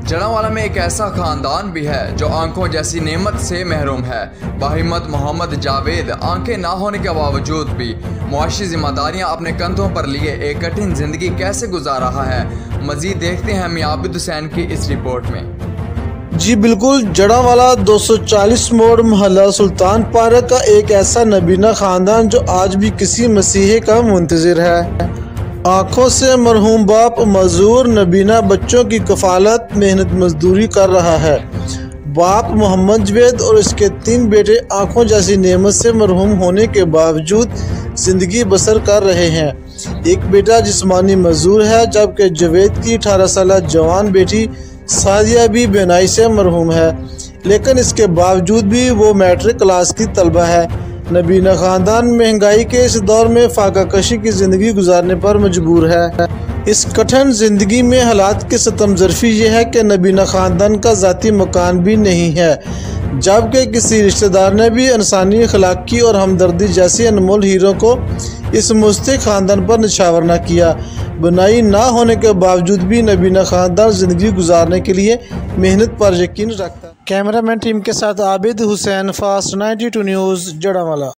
जड़ांवाला में एक ऐसा खानदान भी है जो आंखों जैसी नेमत से महरूम है। बाहिम्मत मोहम्मद जावेद आंखें ना होने के बावजूद भी मुआशी जिम्मेदारियां अपने कंधों पर लिए एक कठिन जिंदगी कैसे गुजार रहा है। मजीद देखते हैं मियां आबिद हुसैन की इस रिपोर्ट में। जी बिल्कुल, जड़ांवाला 240 मोड़ मोहल्ला सुल्तान पार्क का एक ऐसा नबीना खानदान जो आज भी किसी मसीहे का मुंतजिर है। आँखों से मरहूम बाप मजदूर नबीना बच्चों की कफालत मेहनत मजदूरी कर रहा है। बाप मोहम्मद जावेद और इसके 3 बेटे आँखों जैसी नेमत से मरहूम होने के बावजूद ज़िंदगी बसर कर रहे हैं। एक बेटा जिस्मानी मजदूर है, जबकि जावेद की 18 साल जवान बेटी सादिया भी बेनाई से मरहूम है, लेकिन इसके बावजूद भी वो मैट्रिक क्लास की तलबा है। नबीना खानदान महंगाई के इस दौर में फाका कशी की ज़िंदगी गुजारने पर मजबूर है। इस कठिन ज़िंदगी में हालात की सितमज़रफ़ी ये है कि नबीना खानदान का ज़ाती मकान भी नहीं है, जबकि किसी रिश्तेदार ने भी इंसानी अखलाकी और हमदर्दी जैसी अनमोल हीरों को इस मुस्तक खानदान पर निछावर न किया। बुनाई ना होने के बावजूद भी नबीना खानदान ज़िंदगी गुजारने के लिए मेहनत पर यकीन रखता है। कैमरामैन टीम के साथ आबिद हुसैन, फास्ट 92 न्यूज़, जड़ांवाला।